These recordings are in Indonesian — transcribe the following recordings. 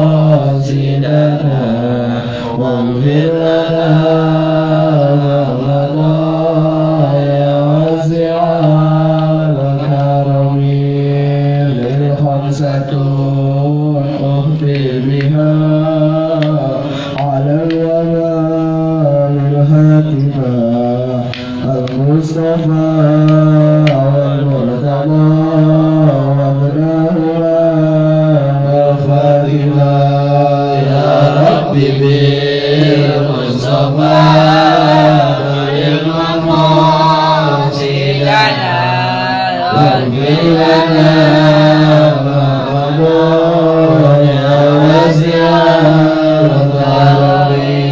غازلنا واغفر لنا يا واسع الكرم للخمسة أخبر بها على الوباء الهاتفة المصطفى والمرتضى وابنهما وفاطمة يا ربي بالمصطفى المقاصدنا واغفر لنا يا واسع الكرم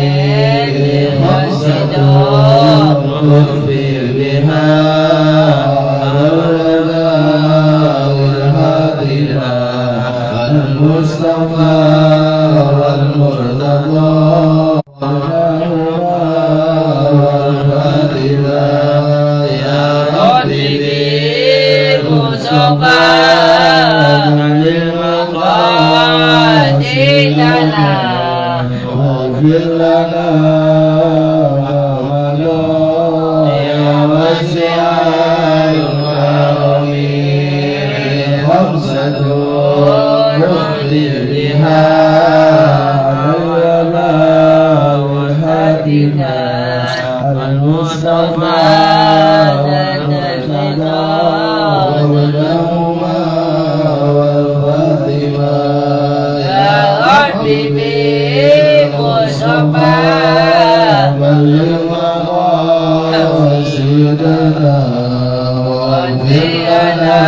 خمسة أخبر بها المصطفى والمرتضى والفاتحة يا ربي بالمصطفى للمقاصدنا واغفر لنا يا واسع الكرم خمسة نخبر بها الوباء الهاتفة المصطفى والمرتضى وابنهما والفاطمة يا ربي بالمصطفى والمقاصدنا واغفر لنا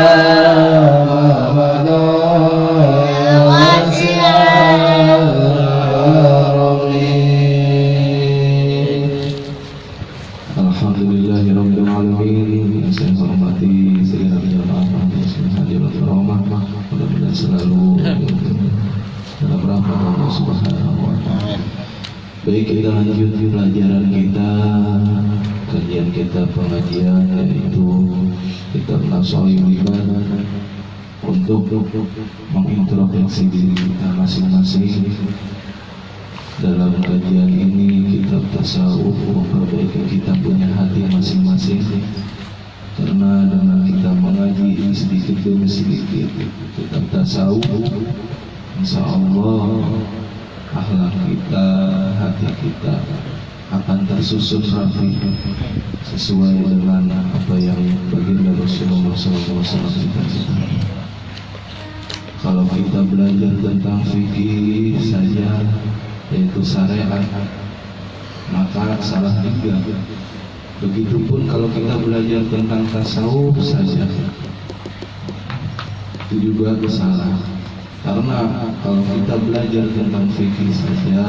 Baik, kita lanjut pelajaran kita, kajian kita pengajian, yaitu kitab Nasha'il Ibadah, untuk mengintrospeksi diri kita masing-masing. Dalam kajian ini kitab tasawuf memperbaiki kita punya hati masing-masing, karena dengan kita mengaji sedikit demi sedikit kitab tasawuf, insya Allah akhlak kita, hati kita akan tersusun rapi sesuai dengan apa yang baginda Rasulullah SAW cita-citakan. Kalau kita belajar tentang fikih saja, yaitu syariat, maka salah tiga. Begitupun kalau kita belajar tentang tasawuf saja, itu juga kesalahan. Karena kalau kita belajar tentang fikih saja,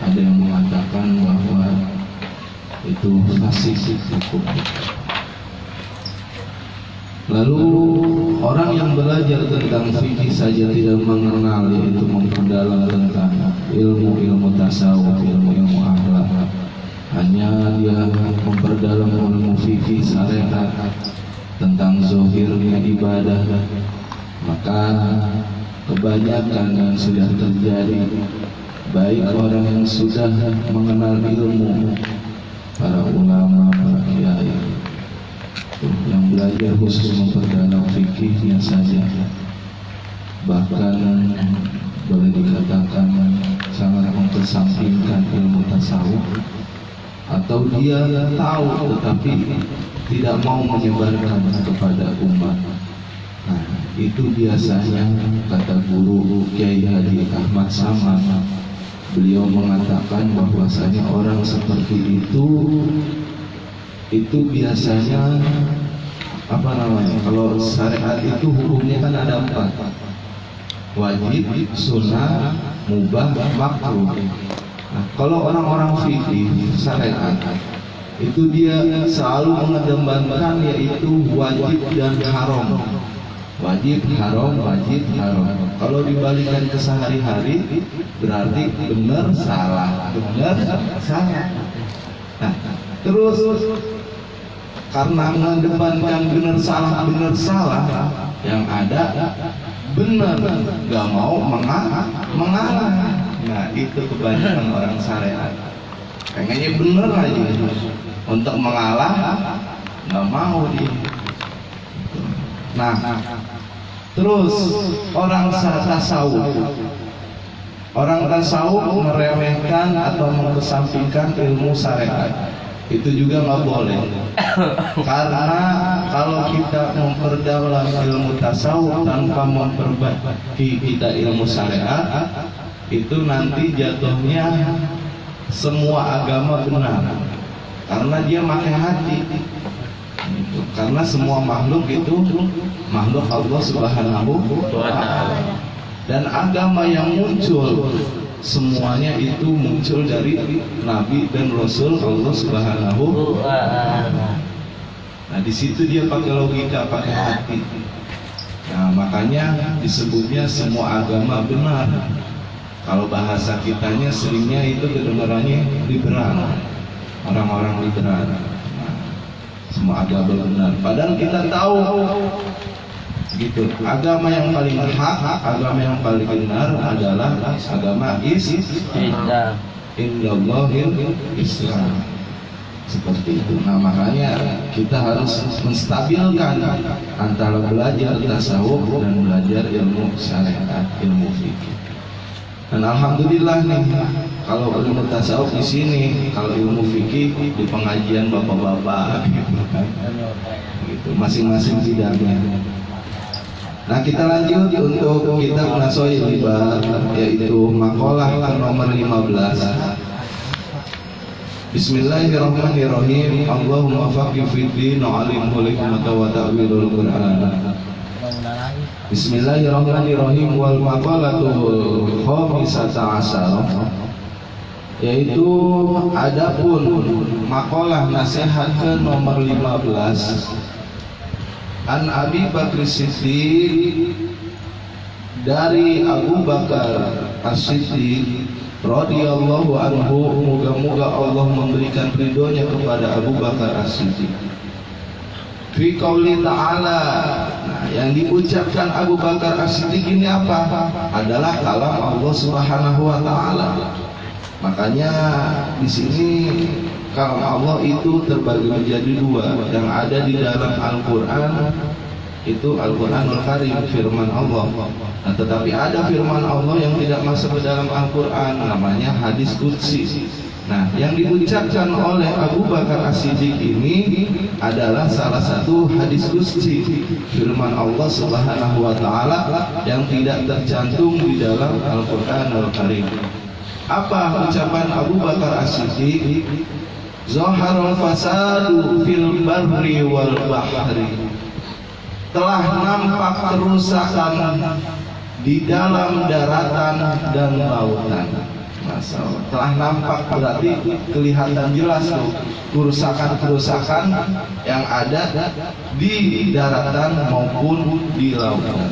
ada yang mengatakan bahwa itu fasik hukum. Lalu orang yang belajar tentang fikih saja tidak mengenal, yaitu memperdalam tentang ilmu-ilmu tasawuf, ilmu-ilmu akhlak, hanya dia memperdalam ilmu fikih syariat tentang zahirnya ibadah, maka kebanyakan yang sudah terjadi, baik orang yang sudah mengenal ilmu, para ulama, para kiai, yang belajar khusus memperdalam fikihnya saja, bahkan boleh dikatakan sangat mengesampingkan ilmu tasawuf, atau dia tahu tetapi tidak mau menyebarkan kepada umat. Nah, itu biasanya kata guru Kiai Haji Ahmad Saman, beliau mengatakan bahwasanya orang seperti itu biasanya apa namanya, kalau syariat itu hukumnya kan ada 4, wajib, sunnah, mubah, makruh. Nah, kalau orang-orang fikih syariat itu dia selalu mengedepankan yaitu wajib dan haram. Wajib, haram, wajib, haram. Kalau dibalikan ke sehari-hari berarti benar, salah, benar, salah. Nah, terus karena mengedepankan benar salah, yang ada benar, nggak mau mengalah. Nah itu kebanyakan orang syariat, pengennya bener aja, untuk mengalah nggak mau dia. Nah terus orang tasawuf meremehkan atau mengesampingkan ilmu syariat, itu juga nggak boleh. Karena kalau kita memperdalam ilmu tasawuf tanpa memperbaiki kita ilmu syariat, itu nanti jatuhnya semua agama benar, karena dia pakai hati. Karena semua makhluk itu makhluk Allah Subhanahu wa Ta'ala, dan agama yang muncul semuanya itu muncul dari Nabi dan Rasul Allah Subhanahu wa Ta'ala. Nah di situ dia pakai logika, pakai hati. Nah makanya disebutnya semua agama benar. Kalau bahasa kitanya seringnya itu kedengarannya liberal, orang-orang liberal. Nah, semua agama benar. Padahal kita tahu gitu, agama yang paling hak, agama yang paling benar adalah agama Islam. Indallahil Islam. Seperti itu. Nah makanya kita harus menstabilkan antara belajar tasawuf dan belajar ilmu syariat, ilmu fikih. Dan alhamdulillah nih, kalau ilmu tasawuf di sini, kalau ilmu fikih di pengajian bapak-bapak gitu, masing-masing bidangnya. Nah kita lanjut untuk kitab Nasoil Ibad, yaitu makalah nomor 15. Bismillahirrahmanirrahim. Allahumma faqih fid-din wa 'allimhu hikmata wa ta'wilul Qur'an. Bismillahirrahmanirrahim. Wal maqalatul khamisata asyarah, yaitu adapun makalah nasihat ke nomor 15. An Abi Bakr Siddiq, dari Abu Bakar As-Siddiq radhiyallahu anhu, moga-moga Allah memberikan ridhonya kepada Abu Bakar As-Siddiq. Fi qauli ta'ala, nah, yang diucapkan Abu Bakar As-Siddiq ini apa? Adalah kalam Allah Subhanahu wa Ta'ala. Makanya di sini kalam Allah itu terbagi menjadi dua. Yang ada di dalam Al-Quran itu Al-Quranul Karim, firman Allah. Nah, tetapi ada firman Allah yang tidak masuk ke dalam Al-Quran, namanya hadis qudsi. Nah, yang diucapkan oleh Abu Bakar As-Siddiq ini adalah salah satu hadis qudsi, firman Allah Subhanahu wa Ta'ala yang tidak tercantum di dalam Al-Quranul Karim. Apa ucapan Abu Bakar As-Siddiq? Zaharul fasadu fil barri wal bahri, telah nampak kerusakan di dalam daratan dan lautan. Masalah telah nampak berarti kelihatan jelas tuh kerusakan-kerusakan yang ada di daratan maupun di lautan.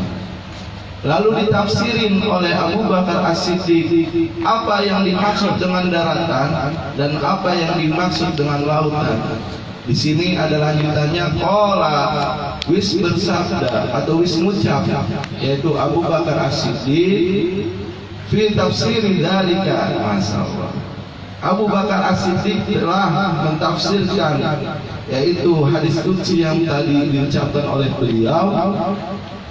Lalu ditafsirin oleh Abu Bakar As-Siddiq apa yang dimaksud dengan daratan dan apa yang dimaksud dengan lautan. Di sini ada lanjutannya, qala, wis bersabda atau wis ngucap, yaitu Abu Bakar As-Siddiq fi tafsiri dzalika. Masyaallah, Abu Bakar As-Siddiq telah mentafsirkan yaitu hadis qudsi yang tadi diucapkan oleh beliau.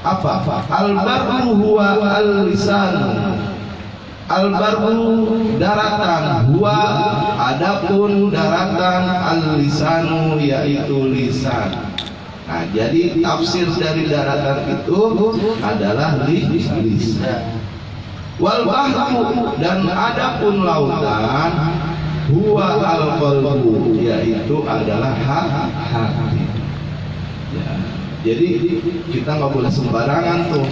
Apa? Al-barru huwa al-lisan. Al-barru daratan, huwa adapun daratan, al-lisanu yaitu lisan. Nah, jadi tafsir dari daratan itu adalah lisan. Wal bahru, dan adapun lautan, huwa al-qalbu, yaitu adalah hati. Ya. Jadi kita nggak boleh sembarangan tuh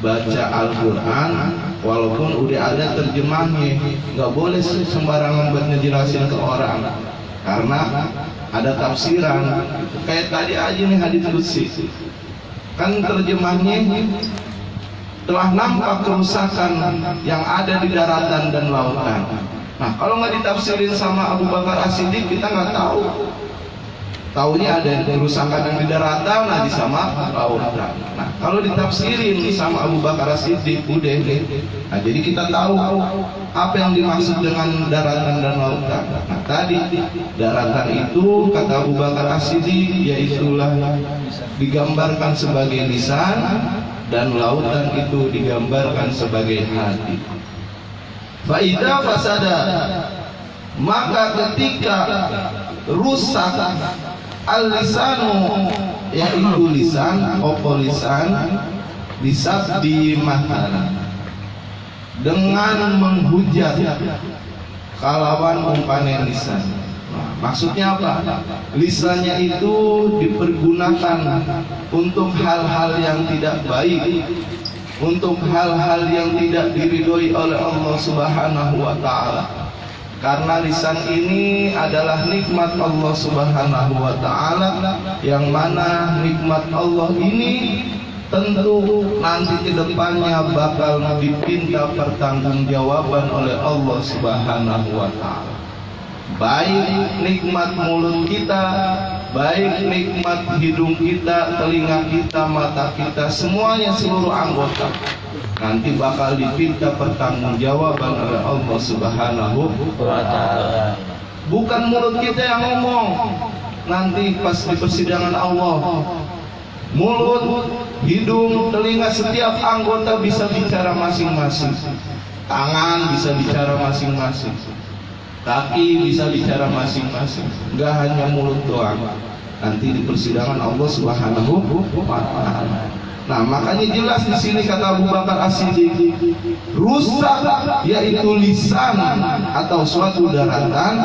baca Al-Quran, walaupun udah ada terjemahnya, nggak boleh sembarangan buat ngejelasin ke orang, karena ada tafsiran. Kayak tadi aja nih hadits qudsi, kan terjemahnya telah nampak kerusakan yang ada di daratan dan lautan. Nah kalau nggak ditafsirin sama Abu Bakar As-Siddiq, kita nggak tahu Taunya ada kerusakan yang di daratan, nah di sama lautan. Nah kalau ditafsirin sama Abu Bakar As-Siddiq udah. Nah jadi kita tahu apa yang dimaksud dengan daratan dan lautan. Nah tadi daratan itu kata Abu Bakar As-Siddiq yaitulah digambarkan sebagai lisan, dan lautan itu digambarkan sebagai hati. Faida fasada, maka ketika rusak al-lisanu, yaitu lisan, lisan bisabdi matan, dengan menghujat kalawan umpane lisan. Maksudnya apa? Lisannya itu dipergunakan untuk hal-hal yang tidak baik, untuk hal-hal yang tidak diridhoi oleh Allah Subhanahu wa taala. Karena lisan ini adalah nikmat Allah Subhanahu wa taala, yang mana nikmat Allah ini tentu nanti ke depannya bakal dipinta pertanggungjawaban oleh Allah Subhanahu wa taala. Baik nikmat mulut kita, baik nikmat hidung kita, telinga kita, mata kita, semuanya seluruh anggota nanti bakal dipinta pertanggungjawaban oleh Allah Subhanahu wa taala. Bukan mulut kita yang ngomong nanti pas di persidangan Allah. Mulut, hidung, telinga, setiap anggota bisa bicara masing-masing. Tangan bisa bicara masing-masing, kaki bisa bicara masing-masing. Enggak hanya mulut doang. Nanti di persidangan Allah Subhanahu wa taala. Nah, makanya jelas di sini kata Abu Bakar As-Siddiq, rusak yaitu lisan atau suatu daratan,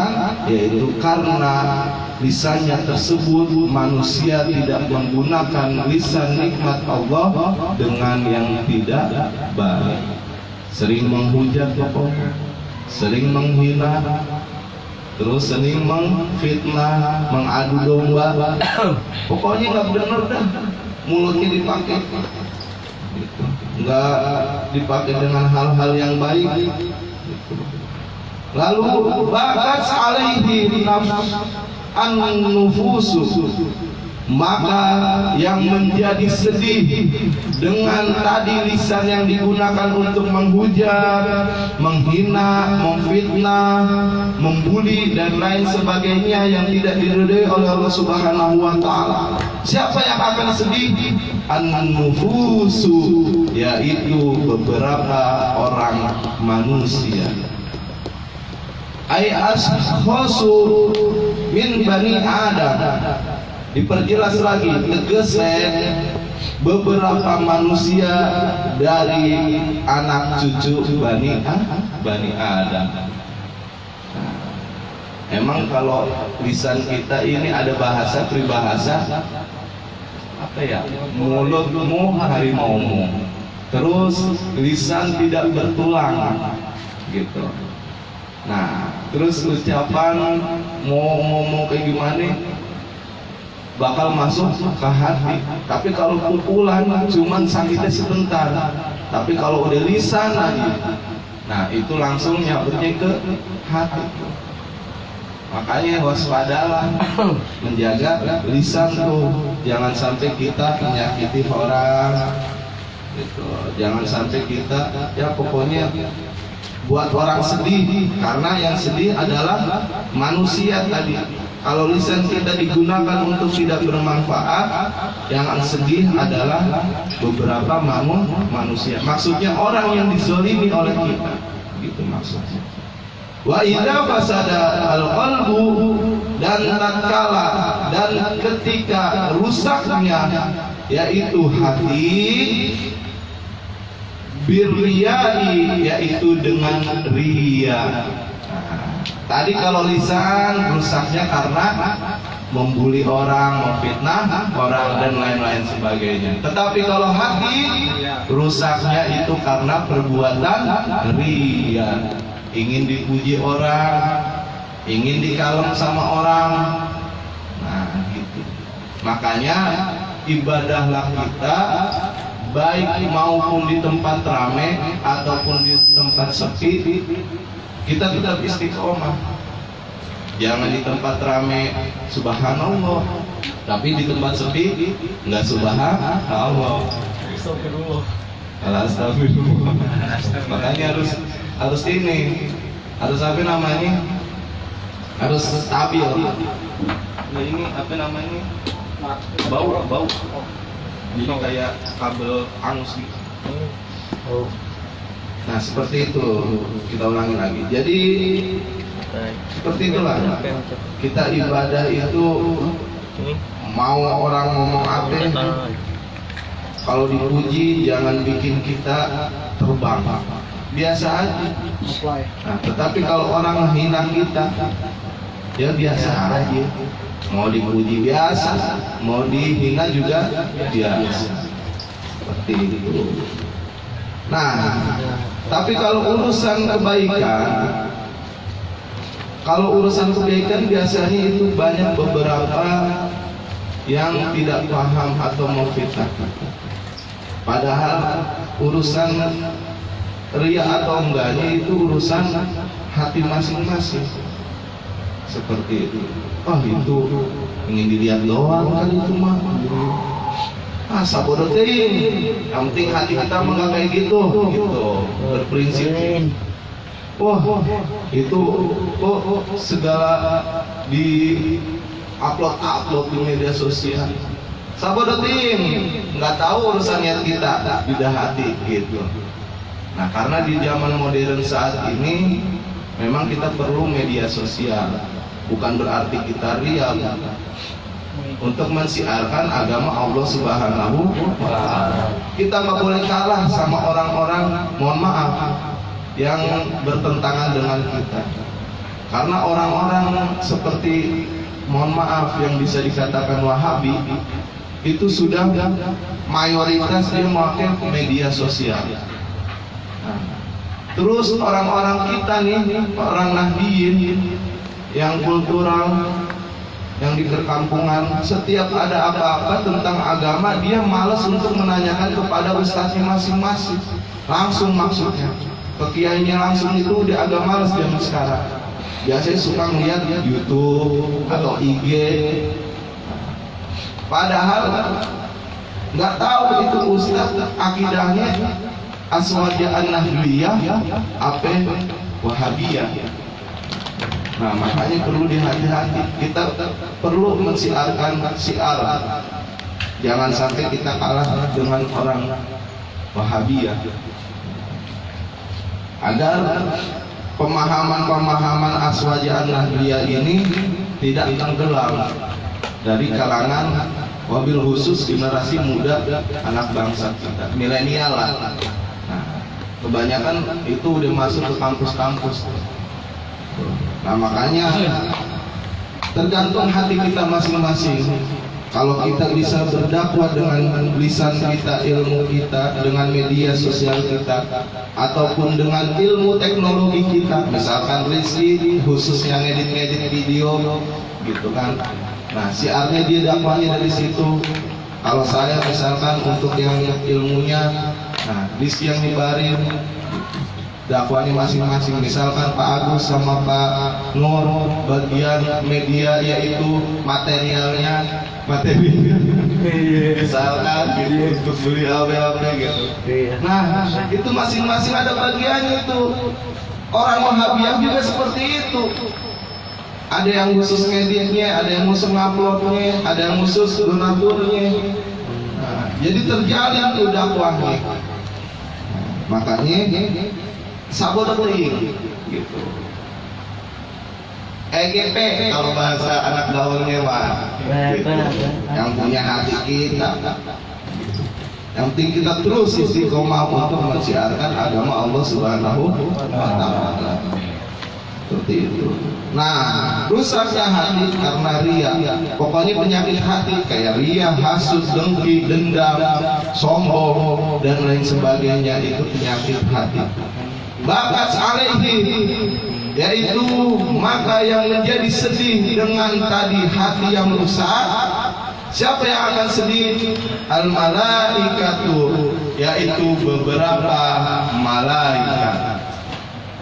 yaitu karena lisannya tersebut manusia tidak menggunakan lisan nikmat Allah dengan yang tidak baik. Sering menghujat tokoh, sering menghina, terus sering mengfitnah, mengadu domba. Pokoknya nggak benar dah. Mulutnya dipakai, nggak dipakai dengan hal-hal yang baik. Lalu bakas alaihi an-nufusu, maka yang menjadi sedih dengan tadi lisan yang digunakan untuk menghujat, menghina, memfitnah, membuli dan lain sebagainya yang tidak diridhoi oleh Allah Subhanahu wa taala. Siapa yang akan sedih? An-nufusu, yaitu beberapa orang manusia. Ai ashkhasu min bani Adam. Diperjelas lagi, tegasnya beberapa manusia dari anak cucu Bani Adam. Emang kalau lisan kita ini ada bahasa peribahasa apa ya? Mulutmu harimaumu, terus lisan tidak bertulang, gitu. Nah, terus ucapan mau ngomong kayak gimana? Bakal masuk ke hati. Tapi kalau pukulan cuman sakitnya sebentar. Tapi kalau udah lisan lagi, nah itu langsung nyabutnya ke hati. Makanya waspadalah, menjaga lisan tuh, jangan sampai kita menyakiti orang, gitu. Jangan sampai kita, ya pokoknya buat orang sedih, karena yang sedih adalah manusia tadi. Kalau lisan kita digunakan untuk tidak bermanfaat, yang sedih adalah beberapa manusia. Maksudnya orang yang dizalimi oleh kita, gitu maksudnya. Wa idza fasada al-qalbu, dan tatkala dan ketika rusaknya yaitu hati, birriyai, yaitu dengan riya. Tadi kalau lisan rusaknya karena membuli orang, memfitnah orang dan lain-lain sebagainya. Tetapi kalau hati rusaknya itu karena perbuatan riya, ingin dipuji orang, ingin dikalem sama orang. Nah, gitu. Makanya ibadahlah kita, baik maupun di tempat ramai ataupun di tempat sepi, kita tetap istiqomah. Jangan di tempat rame subhanallah, tapi di tempat sepi nggak subhanallah. Astagfirullah. Makanya harus ini, harus apa namanya? Harus stabil. Nah ini apa namanya? Bau. Jadi kayak kabel angus gitu. Nah seperti itu, kita ulangi lagi. Jadi seperti itulah kita ibadah itu, mau orang ngomong apa, kalau dipuji jangan bikin kita terbang, biasa aja. Nah, tetapi kalau orang menghina kita, ya biasa aja. Mau dipuji biasa, mau dihina juga biasa. Seperti itu. Nah, tapi kalau urusan kebaikan biasanya itu banyak beberapa yang tidak paham atau mau fitnah. Padahal urusan ria atau enggaknya itu urusan hati masing-masing. Seperti itu. Oh itu ingin dilihat doang kan itu mah. Sabodo teuing. Yang penting hati kita enggak kayak gitu. Berprinsip. Wah, itu kok segala di upload di media sosial. Sabodo teuing, enggak tahu urusan niat kita, beda hati gitu. Nah, karena di zaman modern saat ini memang kita perlu media sosial. Bukan berarti kita ria untuk mensiarkan agama Allah Subhanahu wa Ta'ala. Kita nggak boleh kalah sama orang-orang, mohon maaf, yang bertentangan dengan kita. Karena orang-orang seperti, mohon maaf, yang bisa dikatakan Wahabi itu sudah mayoritas dia memakai media sosial. Nah, terus orang-orang kita nih, orang Nahdiyin yang kultural, yang di perkampungan, setiap ada apa-apa tentang agama dia malas untuk menanyakan kepada ustadznya masing-masing, langsung maksudnya ke kiainya langsung. Itu udah agak malas zaman sekarang. Biasanya suka melihat YouTube atau IG, padahal nggak tahu itu ustadz akidahnya Aswadiyah Nahdliyah apa Wahabiyah. Nah makanya perlu dihati-hati, kita perlu mensiarkan siar, jangan sampai kita kalah dengan orang Wahabiyah, agar pemahaman-pemahaman Aswadiyah Nahdliyah ini tidak tenggelam dari kalangan, wabil khusus generasi muda anak bangsa kita, milenial lah. Nah, kebanyakan itu udah masuk ke kampus-kampus. Nah makanya tergantung hati kita masing-masing. Kalau kita bisa berdakwah dengan lisan kita, ilmu kita, dengan media sosial kita, ataupun dengan ilmu teknologi kita, misalkan Rizky khususnya ngedit video gitu kan. Nah siarnya dia dakwahnya dari situ. Kalau saya misalkan untuk yang ilmunya, nah Rizky yang nyebarin dakwahnya masing-masing. Misalkan Pak Agus sama Pak Nur bagian media, yaitu materialnya, misalkan gitu, untuk beli apa gitu. Nah itu masing-masing ada bagiannya itu. Orang Wahabiyah juga seperti itu. Ada yang khusus ngeditnya, ada yang khusus nguploadnya, ada yang khusus donaturnya. Nah, jadi terjalin tuh dakwahnya. Makanya sabodo teuing gitu. EGP kalau bahasa anak gaulnya mah gitu. Yang punya hati kita, yang penting kita terus istiqomah untuk mensiarkan agama Allah Subhanahu wa Ta'ala. Seperti itu. Nah, rusaknya hati karena ria. Pokoknya penyakit hati kayak ria, hasud, dengki, dendam, sombong dan lain sebagainya, itu penyakit hati. Bakas alaihi, yaitu maka yang menjadi sedih dengan tadi hati yang rusak. Siapa yang akan sedih? Al malaikatu, yaitu beberapa malaikat.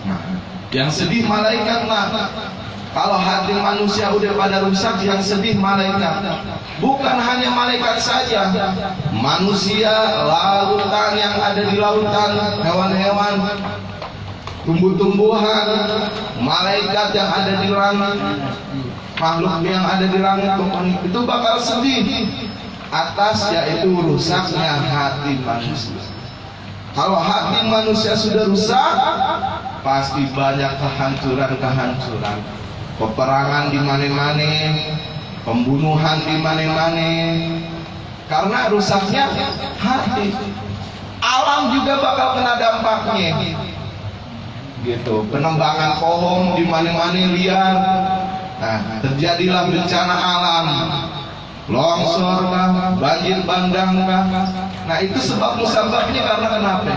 Nah, yang sedih malaikat lah. Kalau hati manusia udah pada rusak, yang sedih malaikat. Bukan hanya malaikat saja, manusia, lautan yang ada di lautan, hewan-hewan, tumbuh-tumbuhan, malaikat yang ada di langit, makhluk yang ada di langit, itu bakal sedih atas yaitu rusaknya hati manusia. Kalau hati manusia sudah rusak, pasti banyak kehancuran, peperangan di mana-mana, pembunuhan di mana-mana, karena rusaknya hati. Alam juga bakal kena dampaknya, gitu. Penembangan pohon di mana-mana liar. Nah, terjadilah bencana alam, longsor kah, banjir bandang kah. Nah, itu sebab musababnya karena kenapa?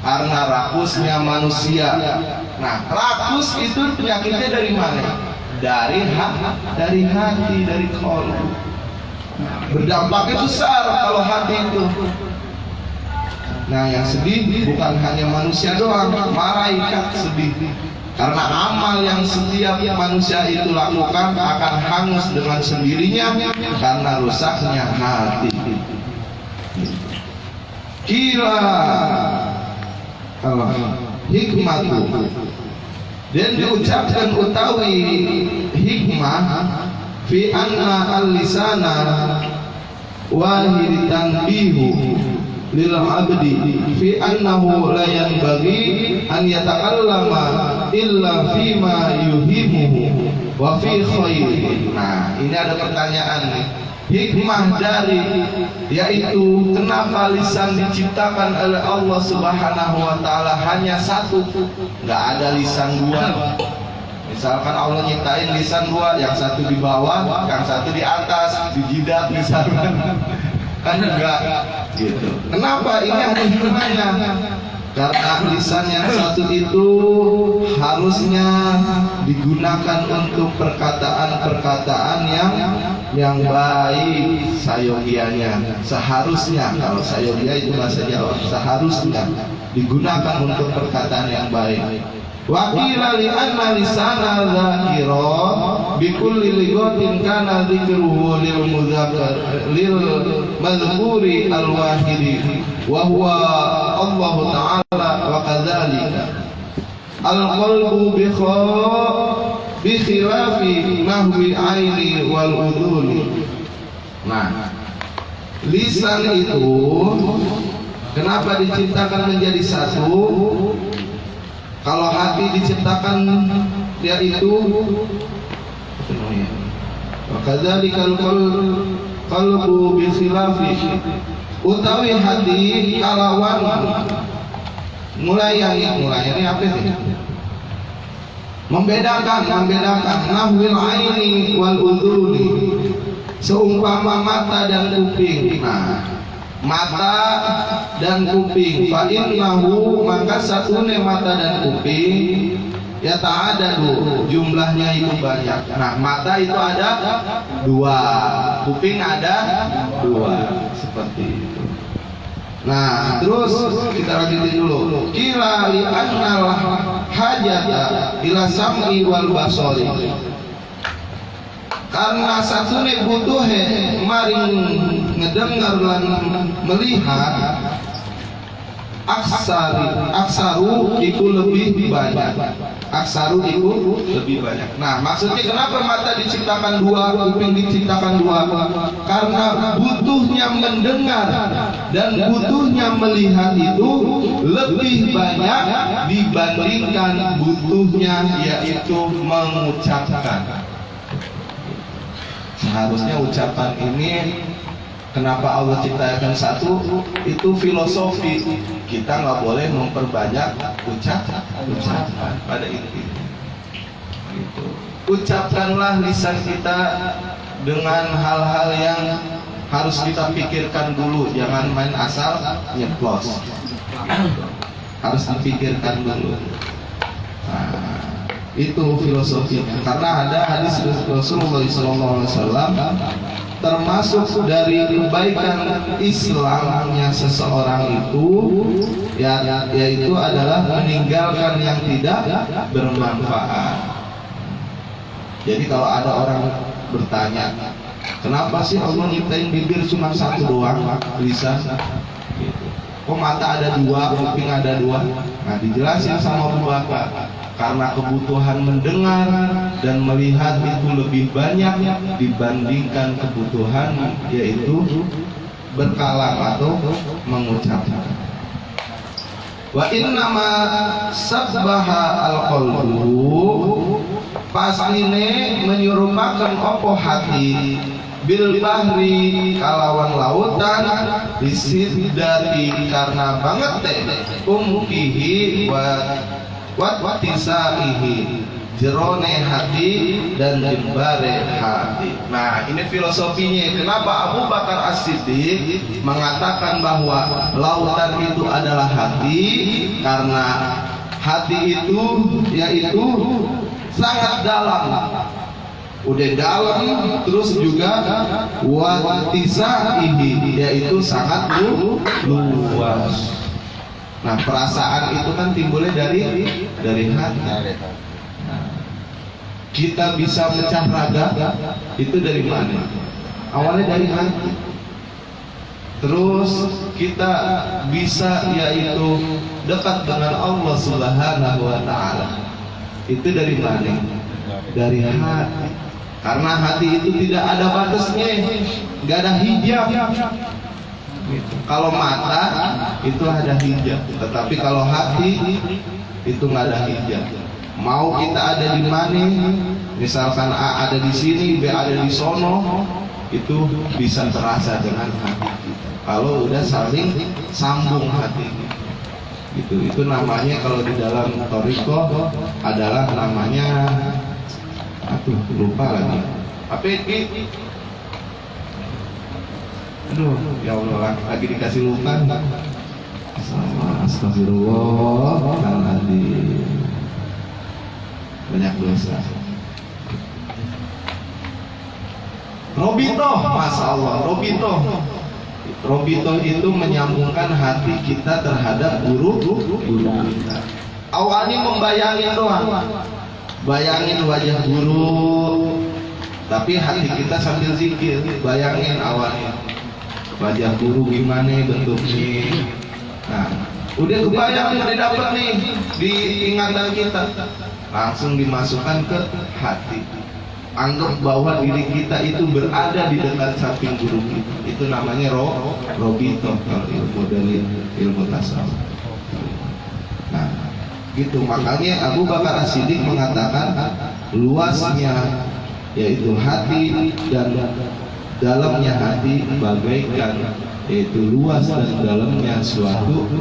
Karena rakusnya manusia. Nah, rakus itu penyakitnya dari mana? Dari hati, dari kolbu. Berdampaknya besar kalau hati itu. Nah, yang sedih bukan hanya manusia doang, malaikat sedih. Karena amal yang setiap manusia itu lakukan akan hangus dengan sendirinya karena rusaknya hati. Kira hikmatu, dan diucapkan utawi hikmah fi anna al-lisana wahid tanbihu lil abdi fi annahu la yanbaghi an yatakallama illa fima yuhimuhu wa fi khair. Nah, ini ada pertanyaan nih. Hikmah dari yaitu kenapa lisan diciptakan oleh Allah Subhanahu wa taala hanya satu, nggak ada lisan dua. Misalkan Allah nyiptain lisan dua, yang satu di bawah, yang satu di atas, di jidat misalkan, kan enggak gitu. Kenapa? Ini ada hikmahnya. Karena lisan yang satu itu harusnya digunakan untuk perkataan-perkataan yang baik sayogianya. Seharusnya, kalau sayogia itu bahasa Jawa, seharusnya digunakan untuk perkataan yang baik. Wa qila li anna lisana dzakira bi kulli ligatin kana dzikruhu lil mudzakkar lil madhkuri al wahidi wa huwa Allah taala wa kadzalika al qalbu bi khilafi nahwi aini wal udhuni. Nah, lisan itu kenapa diciptakan menjadi satu? Kalau hati diciptakan dia itu wakadzalikal qalbu bi khilafi, utawi hati kalawan mulai ini apa sih? Membedakan nahwil aini wal udhuni, seumpama mata dan kuping. Nah, mata dan kuping, fa innahu, maka satunya mata dan kuping ya ta'adadu, jumlahnya itu banyak. Nah, mata itu ada dua, kuping ada dua, seperti itu. Nah, terus kita lanjutin dulu. Kila li annal hajata ila sam'i wal basari, karena satunya butuh maring ngedengar lan melihat, aksaru itu lebih banyak. Aksaru itu lebih banyak. Nah, maksudnya kenapa mata diciptakan dua, kuping diciptakan dua? Karena butuhnya mendengar dan butuhnya melihat itu lebih banyak dibandingkan butuhnya yaitu mengucapkan. Seharusnya ucapan ini, kenapa Allah ciptakan satu, itu filosofi. Kita nggak boleh memperbanyak ucapan pada itu. Gitu. Ucapkanlah lisan kita dengan hal-hal yang harus kita pikirkan dulu, jangan main asal nyeplos. Harus dipikirkan dulu. Nah, itu filosofinya. Karena ada hadis Rasulullah SAW, termasuk dari kebaikan Islamnya seseorang itu yaitu adalah meninggalkan yang tidak bermanfaat. Jadi kalau ada orang bertanya, kenapa sih Allah nyiptain bibir cuma satu doang, lisan? Gitu. Kok mata ada dua, kuping ada dua? Nah, dijelasin sama Abu Bakar, karena kebutuhan mendengar dan melihat itu lebih banyak dibandingkan kebutuhan yaitu berkalam atau mengucapkan. Wa innama sabbaha al-qalbu, pasline menyerupakan opo hati bil bahri kalawan lautan disidati karena banget teh umkihi wa tisaihi jerone hati dan jembare hati. Nah, ini filosofinya. Kenapa Abu Bakar As-Siddiq mengatakan bahwa lautan itu adalah hati? Karena hati itu yaitu sangat dalam. Udah dalam, terus juga watisaihi, yaitu sangat luas. Nah, perasaan itu kan timbulnya dari hati. Kita bisa mecah raga itu dari mana? Awalnya dari hati. Terus kita bisa yaitu dekat dengan Allah Subhanahu wa taala. Itu dari mana? Dari hati. Karena hati itu tidak ada batasnya, nggak ada hijab. Kalau mata itu ada hijab, tetapi kalau hati itu nggak ada hijab. Mau kita ada di mana, misalkan A ada di sini, B ada di sono, itu bisa terasa dengan hati kita. Kalau udah saling sambung hati, itu namanya kalau di dalam thariqah adalah namanya, lupa lagi. Apa ini? Aduh, ya Allah, lagi dikasih lupa. Astagfirullahaladzim. Banyak dosa. Robito, Masya Allah, Robito. Robito itu menyambungkan hati kita terhadap guru kita. Awalnya membayangin doang, bayangin wajah guru, tapi hati kita sambil zikir. Bayangin awalnya wajah guru gimana bentuknya. Nah, udah kebayang, udah dapet nih di ingatan kita, langsung dimasukkan ke hati. Anggap bahwa diri kita itu berada di dekat samping guru kita. Itu namanya robito kalau ilmu dari ilmu tasawuf. Nah, gitu. Makanya Abu Bakar As-Siddiq mengatakan luasnya yaitu hati dan dalamnya hati bagaikan, yaitu luas dan dalamnya suatu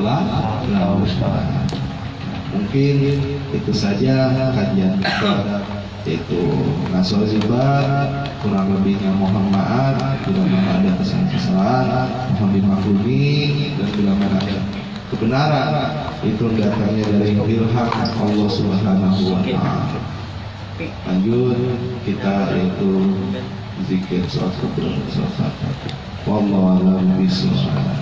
lautan. Mungkin itu saja kajian kita, yaitu Nasrul Zibar. Kurang lebihnya mohon maaf bila mana ada kesalahan, mohon dimaklumi, dan bila mana ada kebenaran itu datangnya dari ilham Allah Subhanahu wa taala. Lanjut kita itu zikir salat wallahu a'lam bishawab.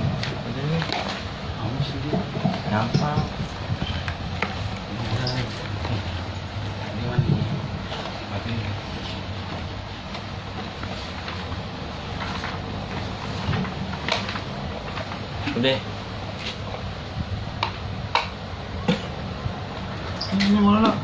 Udah. Ini mana?